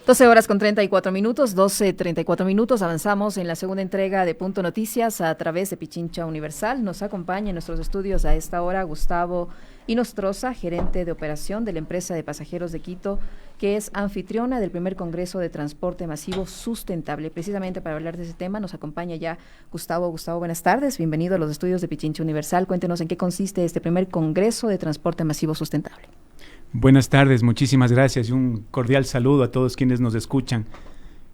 12:34, 12:34. Avanzamos en la segunda entrega de Punto Noticias a través de Pichincha Universal. Nos acompaña en nuestros estudios a esta hora Gustavo Inostroza, gerente de operación de la empresa de pasajeros de Quito, que es anfitriona del primer Congreso de Transporte Masivo Sustentable. Precisamente para hablar de ese tema nos acompaña ya Gustavo. Gustavo, buenas tardes. Bienvenido a los estudios de Pichincha Universal. Cuéntenos en qué consiste este primer Congreso de Transporte Masivo Sustentable. Buenas tardes, muchísimas gracias y un cordial saludo a todos quienes nos escuchan.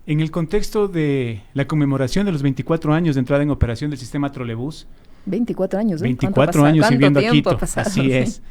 En el contexto de la conmemoración de los 24 años de entrada en operación del sistema trolebús. 24 años, ¿eh? 24 años sirviendo a Quito, pasado, así es.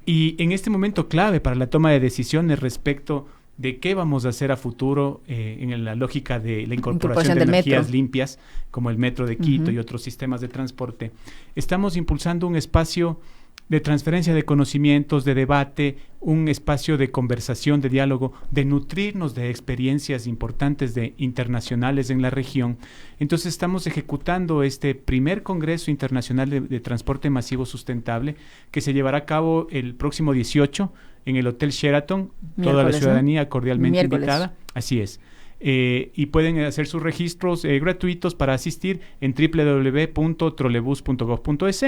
Y en este momento clave para la toma de decisiones respecto de qué vamos a hacer a futuro en la lógica de la incorporación de energías limpias, como el metro de Quito y otros sistemas de transporte, estamos impulsando un espacio de transferencia de conocimientos, de debate, un espacio de conversación, de diálogo, de nutrirnos de experiencias importantes internacionales en la región. Entonces estamos ejecutando este primer Congreso Internacional de Transporte Masivo Sustentable que se llevará a cabo el próximo 18 en el Hotel Sheraton. Toda la ciudadanía cordialmente invitada. Así es. Y pueden hacer sus registros gratuitos para asistir en www.trolebus.gov.es.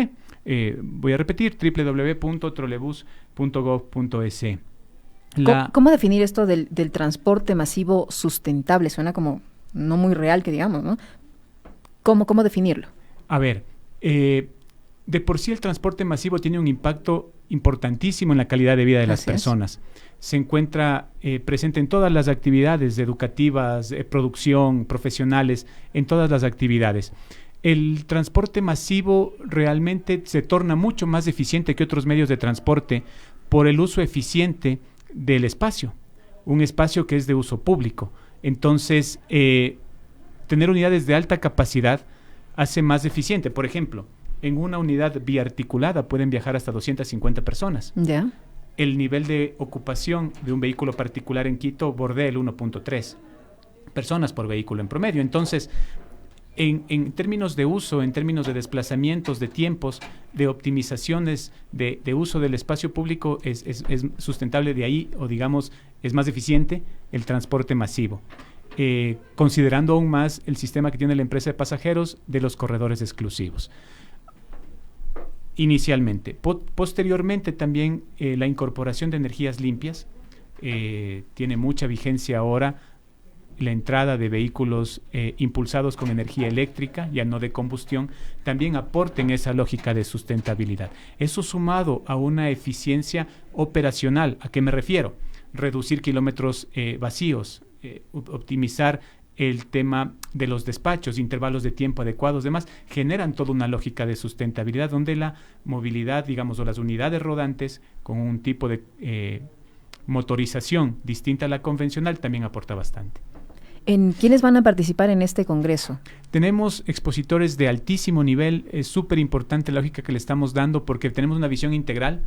Voy a repetir, www.trolebus.gov.es. ¿Cómo definir esto del transporte masivo sustentable? Suena como no muy real que digamos, ¿no? ¿Cómo definirlo? A ver, de por sí el transporte masivo tiene un impacto importantísimo en la calidad de vida de las personas. Se encuentra presente en todas las actividades educativas, producción, profesionales, en todas las actividades. El transporte masivo realmente se torna mucho más eficiente que otros medios de transporte por el uso eficiente del espacio, un espacio que es de uso público. Entonces, tener unidades de alta capacidad hace más eficiente. Por ejemplo, en una unidad biarticulada pueden viajar hasta 250 personas. ¿Ya? El nivel de ocupación de un vehículo particular en Quito bordea el 1.3 personas por vehículo en promedio. Entonces, en términos de uso, en términos de desplazamientos, de tiempos, de optimizaciones de uso del espacio público, es sustentable de ahí, o digamos, es más eficiente el transporte masivo. Considerando aún más el sistema que tiene la empresa de pasajeros de los corredores exclusivos. Inicialmente. Posteriormente también la incorporación de energías limpias tiene mucha vigencia ahora. La entrada de vehículos impulsados con energía eléctrica, ya no de combustión, también aporten esa lógica de sustentabilidad. Eso sumado a una eficiencia operacional. ¿A qué me refiero? Reducir kilómetros vacíos, optimizar el tema de los despachos, intervalos de tiempo adecuados, demás, generan toda una lógica de sustentabilidad donde la movilidad, digamos, o las unidades rodantes con un tipo de motorización distinta a la convencional también aporta bastante. ¿Quiénes van a participar en este congreso? Tenemos expositores de altísimo nivel. Es súper importante la lógica que le estamos dando porque tenemos una visión integral.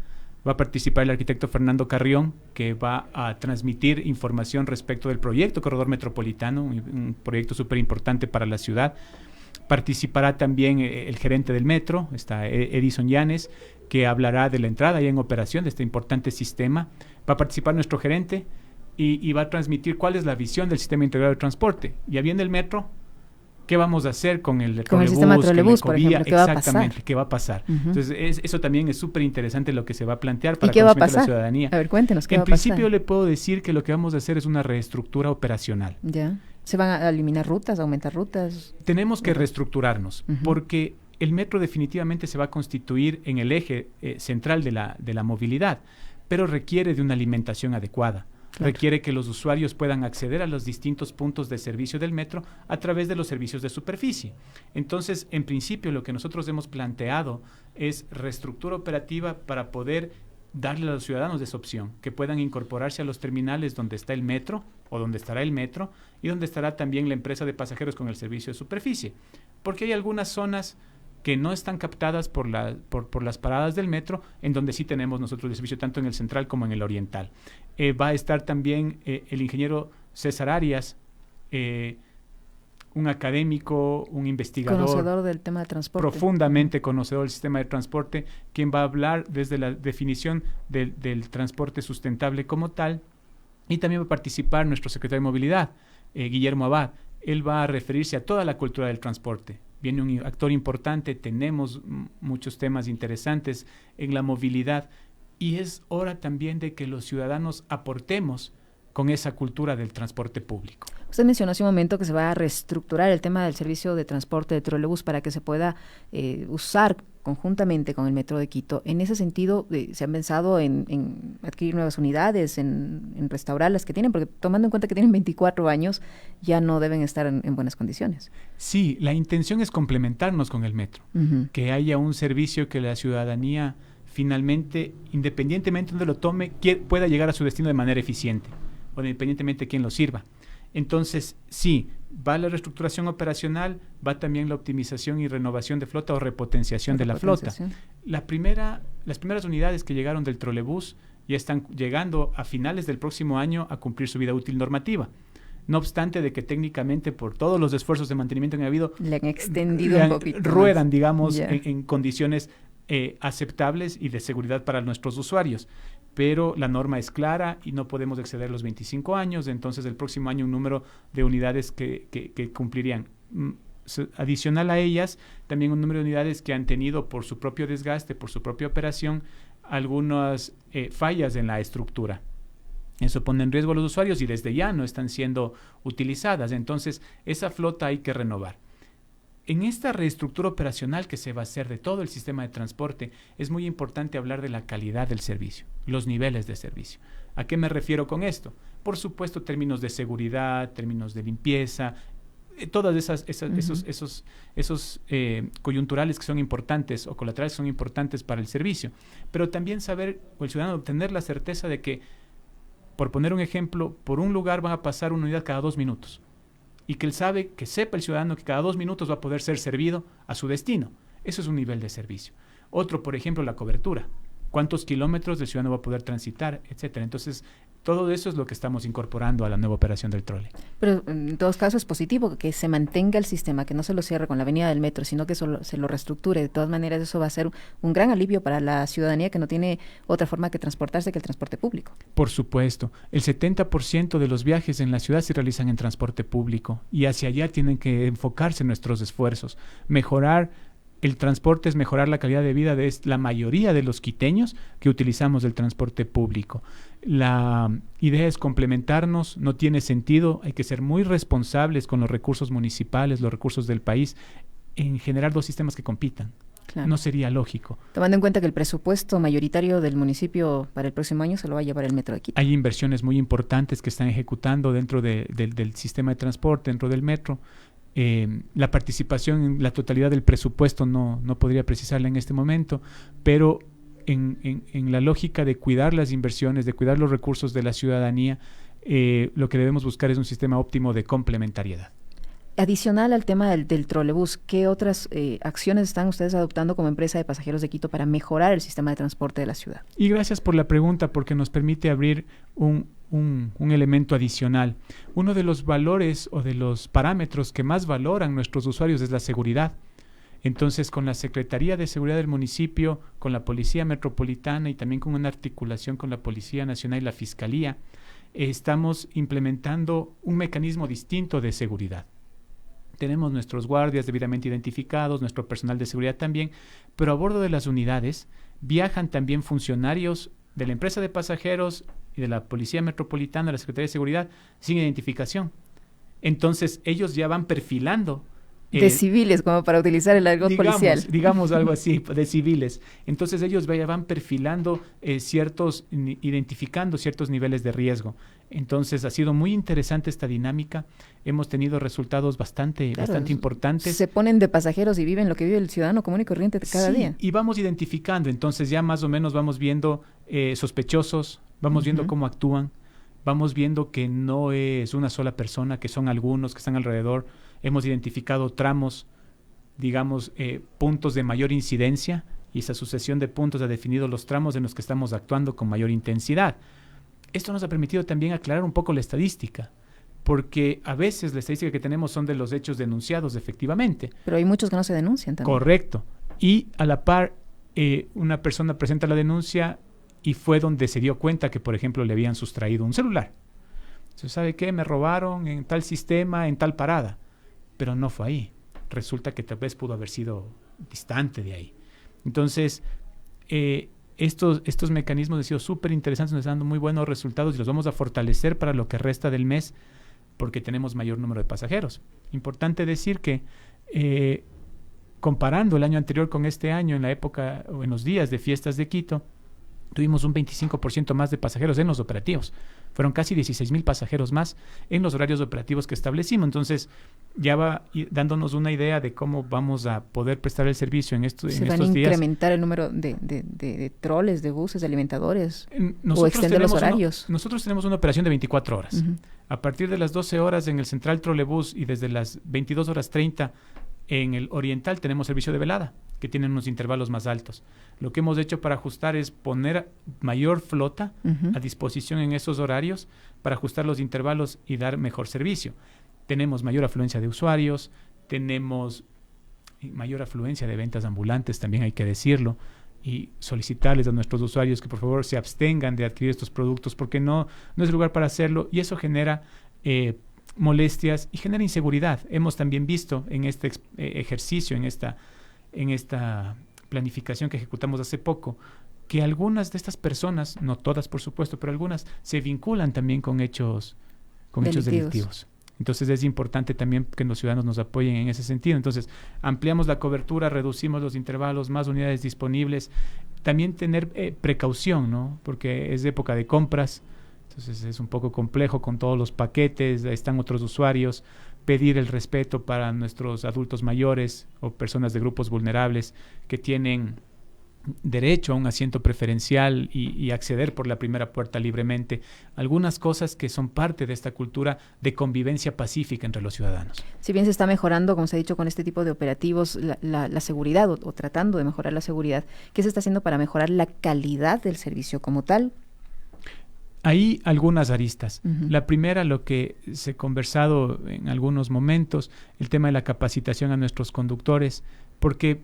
Va a participar el arquitecto Fernando Carrión, que va a transmitir información respecto del proyecto Corredor Metropolitano, un proyecto súper importante para la ciudad. Participará también el gerente del metro, está Edison Llanes, que hablará de la entrada ya en operación de este importante sistema. Va a participar nuestro gerente y va a transmitir cuál es la visión del sistema integrado de transporte. Ya viene el metro, ¿qué vamos a hacer con el sistema trolebús, por ejemplo? ¿Qué va a pasar? Exactamente, ¿qué va a pasar? Entonces, eso también es súper interesante lo que se va a plantear para conocimiento de la ciudadanía. A ver, cuéntenos, ¿qué va a pasar? En principio le puedo decir que lo que vamos a hacer es una reestructura operacional. ¿Ya? ¿Se van a eliminar rutas, aumentar rutas? Tenemos que reestructurarnos, porque el metro definitivamente se va a constituir en el eje central de la movilidad, pero requiere de una alimentación adecuada. Claro. Requiere que los usuarios puedan acceder a los distintos puntos de servicio del metro a través de los servicios de superficie. Entonces, en principio, lo que nosotros hemos planteado es reestructura operativa para poder darle a los ciudadanos esa opción, que puedan incorporarse a los terminales donde está el metro o donde estará el metro y donde estará también la empresa de pasajeros con el servicio de superficie. Porque hay algunas zonas que no están captadas por las paradas del metro, en donde sí tenemos nosotros el servicio tanto en el central como en el oriental. Va a estar también el ingeniero César Arias, un académico, un investigador. Conocedor del tema de transporte. Profundamente conocedor del sistema de transporte, quien va a hablar desde la definición del transporte sustentable como tal, Y también va a participar nuestro secretario de Movilidad, Guillermo Abad. Él va a referirse a toda la cultura del transporte. Viene un actor importante, tenemos muchos temas interesantes en la movilidad y es hora también de que los ciudadanos aportemos con esa cultura del transporte público. Usted mencionó hace un momento que se va a reestructurar el tema del servicio de transporte de trolebús para que se pueda usar conjuntamente con el Metro de Quito. En ese sentido, ¿se han pensado en adquirir nuevas unidades, en restaurar las que tienen? Porque tomando en cuenta que tienen 24 años, ya no deben estar en buenas condiciones. Sí, la intención es complementarnos con el Metro, que haya un servicio que la ciudadanía finalmente, independientemente de donde lo tome, pueda llegar a su destino de manera eficiente, o independientemente de quién lo sirva. Entonces, sí, va la reestructuración operacional, va también la optimización y renovación de flota o repotenciación de la flota. Las primeras unidades que llegaron del trolebús ya están llegando a finales del próximo año a cumplir su vida útil normativa. No obstante de que técnicamente por todos los esfuerzos de mantenimiento que ha habido, le han extendido un poquito ruedan, más, digamos, en condiciones aceptables y de seguridad para nuestros usuarios. Pero la norma es clara y no podemos exceder los 25 años, entonces el próximo año un número de unidades que cumplirían. Adicional a ellas, también un número de unidades que han tenido por su propio desgaste, por su propia operación, algunas fallas en la estructura. Eso pone en riesgo a los usuarios y desde ya no están siendo utilizadas. Entonces, esa flota hay que renovar. En esta reestructura operacional que se va a hacer de todo el sistema de transporte, es muy importante hablar de la calidad del servicio, los niveles de servicio. ¿A qué me refiero con esto? Por supuesto, términos de seguridad, términos de limpieza, todas esos coyunturales que son importantes o colaterales que son importantes para el servicio. Pero también saber, o el ciudadano, tener la certeza de que, por poner un ejemplo, por un lugar van a pasar una unidad cada 2 minutos. Y que sepa el ciudadano que cada 2 minutos va a poder ser servido a su destino. Eso es un nivel de servicio. Otro, por ejemplo, la cobertura. ¿Cuántos kilómetros el ciudadano va a poder transitar, etcétera? Entonces, todo eso es lo que estamos incorporando a la nueva operación del trole. Pero en todos casos es positivo que se mantenga el sistema, que no se lo cierre con la avenida del metro, sino que se lo reestructure. De todas maneras, eso va a ser un gran alivio para la ciudadanía que no tiene otra forma que transportarse que el transporte público. Por supuesto. El 70% de los viajes en la ciudad se realizan en transporte público y hacia allá tienen que enfocarse nuestros esfuerzos. Mejorar el transporte es mejorar la calidad de vida de la mayoría de los quiteños que utilizamos el transporte público. La idea es complementarnos, no tiene sentido, hay que ser muy responsables con los recursos municipales, los recursos del país, en generar 2 sistemas que compitan. Claro. No sería lógico. Tomando en cuenta que el presupuesto mayoritario del municipio para el próximo año se lo va a llevar el Metro de Quito. Hay inversiones muy importantes que están ejecutando dentro del sistema de transporte, dentro del metro. La participación en la totalidad del presupuesto no podría precisarla en este momento, pero en la lógica de cuidar las inversiones, de cuidar los recursos de la ciudadanía, lo que debemos buscar es un sistema óptimo de complementariedad. Adicional al tema del trolebús, ¿qué otras acciones están ustedes adoptando como empresa de pasajeros de Quito para mejorar el sistema de transporte de la ciudad? Y gracias por la pregunta, porque nos permite abrir un elemento adicional. Uno de los valores o de los parámetros que más valoran nuestros usuarios es la seguridad. Entonces, con la Secretaría de Seguridad del municipio, con la Policía Metropolitana y también con una articulación con la Policía Nacional y la Fiscalía, estamos implementando un mecanismo distinto de seguridad. Tenemos nuestros guardias debidamente identificados, nuestro personal de seguridad también, pero a bordo de las unidades viajan también funcionarios de la empresa de pasajeros y de la Policía Metropolitana, de la Secretaría de Seguridad, sin identificación. Entonces, ellos ya van perfilando de civiles, como para utilizar el argot policial. Digamos algo así, de civiles. Entonces ellos ya van perfilando identificando ciertos niveles de riesgo. Entonces ha sido muy interesante esta dinámica. Hemos tenido resultados bastante importantes. Se ponen de pasajeros y viven lo que vive el ciudadano común y corriente cada día. Y vamos identificando. Entonces ya más o menos vamos viendo sospechosos, vamos viendo cómo actúan, vamos viendo que no es una sola persona, que son algunos que están alrededor. Hemos identificado tramos, digamos, puntos de mayor incidencia, y esa sucesión de puntos ha definido los tramos en los que estamos actuando con mayor intensidad. Esto nos ha permitido también aclarar un poco la estadística, porque a veces la estadística que tenemos son de los hechos denunciados efectivamente. Pero hay muchos que no se denuncian también. Correcto. Y a la par, una persona presenta la denuncia y fue donde se dio cuenta que, por ejemplo, le habían sustraído un celular. Entonces, ¿sabe qué? Me robaron en tal sistema, en tal parada. Pero no fue ahí. Resulta que tal vez pudo haber sido distante de ahí. Entonces, estos mecanismos han sido súper interesantes, nos están dando muy buenos resultados y los vamos a fortalecer para lo que resta del mes porque tenemos mayor número de pasajeros. Importante decir que comparando el año anterior con este año, en la época o en los días de fiestas de Quito, tuvimos un 25% más de pasajeros en los operativos. Fueron casi 16,000 pasajeros más en los horarios operativos que establecimos. Entonces, ya va dándonos una idea de cómo vamos a poder prestar el servicio en estos días. ¿Se van a incrementar el número de troles, de buses, de alimentadores? ¿O extender los horarios? Nosotros tenemos una operación de 24 horas. Uh-huh. A partir de las 12 horas en el Central Trolebús y desde las 22:30 en el Oriental tenemos servicio de velada, que tienen unos intervalos más altos. Lo que hemos hecho para ajustar es poner mayor flota uh-huh. a disposición en esos horarios para ajustar los intervalos y dar mejor servicio. Tenemos mayor afluencia de usuarios, tenemos mayor afluencia de ventas ambulantes, también hay que decirlo, y solicitarles a nuestros usuarios que por favor se abstengan de adquirir estos productos porque no es el lugar para hacerlo, y eso genera molestias y genera inseguridad. Hemos también visto en este ejercicio, en esta planificación que ejecutamos hace poco, que algunas de estas personas, no todas por supuesto, pero algunas se vinculan también con hechos delictivos. Entonces es importante también que los ciudadanos nos apoyen en ese sentido. Entonces ampliamos la cobertura, reducimos los intervalos, más unidades disponibles. También tener precaución, ¿no? Porque es época de compras, entonces es un poco complejo con todos los paquetes, están otros usuarios. Pedir el respeto para nuestros adultos mayores o personas de grupos vulnerables que tienen derecho a un asiento preferencial y acceder por la primera puerta libremente. Algunas cosas que son parte de esta cultura de convivencia pacífica entre los ciudadanos. Si bien se está mejorando, como se ha dicho, con este tipo de operativos, la seguridad o tratando de mejorar la seguridad, ¿qué se está haciendo para mejorar la calidad del servicio como tal? Hay algunas aristas. Uh-huh. La primera, lo que se ha conversado en algunos momentos, el tema de la capacitación a nuestros conductores, porque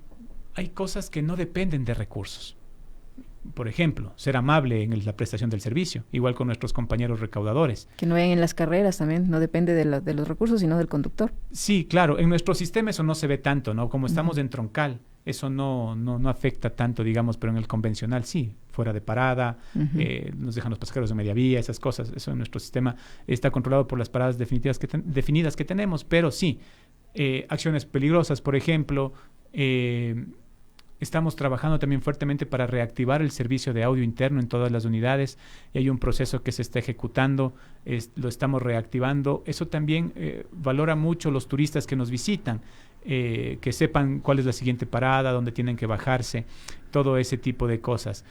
hay cosas que no dependen de recursos. Por ejemplo, ser amable en la prestación del servicio, igual con nuestros compañeros recaudadores. Que no ven en las carreras también, no depende de los recursos, sino del conductor. Sí, claro, en nuestro sistema eso no se ve tanto, ¿no? Como estamos en troncal, eso no afecta tanto, digamos, pero en el convencional sí, fuera de parada, nos dejan los pasajeros de media vía, esas cosas, eso en nuestro sistema está controlado por las paradas definidas que tenemos, pero sí, acciones peligrosas, por ejemplo, estamos trabajando también fuertemente para reactivar el servicio de audio interno en todas las unidades y hay un proceso que se está ejecutando, lo estamos reactivando. Eso también valora mucho los turistas que nos visitan, que sepan cuál es la siguiente parada, dónde tienen que bajarse, todo ese tipo de cosas.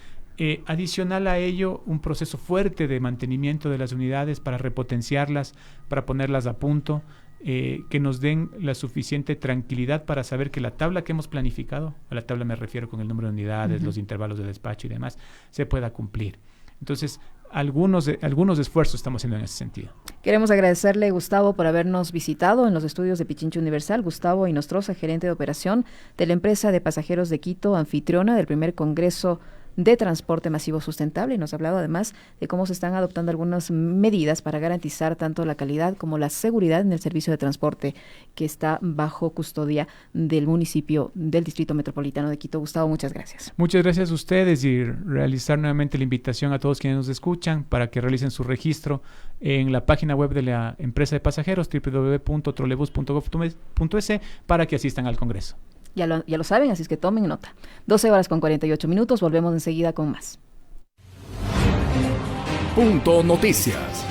Adicional a ello, un proceso fuerte de mantenimiento de las unidades para repotenciarlas, para ponerlas a punto, que nos den la suficiente tranquilidad para saber que la tabla que hemos planificado, a la tabla me refiero con el número de unidades, los intervalos de despacho y demás, se pueda cumplir. Entonces, algunos esfuerzos estamos haciendo en ese sentido. Queremos agradecerle, Gustavo, por habernos visitado en los estudios de Pichincha Universal. Gustavo Inostroza, gerente de operación de la empresa de pasajeros de Quito, anfitriona del primer Congreso de Transporte Masivo Sustentable, y nos ha hablado además de cómo se están adoptando algunas medidas para garantizar tanto la calidad como la seguridad en el servicio de transporte que está bajo custodia del municipio del Distrito Metropolitano de Quito. Gustavo, muchas gracias. Muchas gracias a ustedes y realizar nuevamente la invitación a todos quienes nos escuchan para que realicen su registro en la página web de la empresa de pasajeros www.trolebus.gov.es para que asistan al Congreso. Ya lo saben, así es que tomen nota. 12:48, volvemos enseguida con más. Punto Noticias.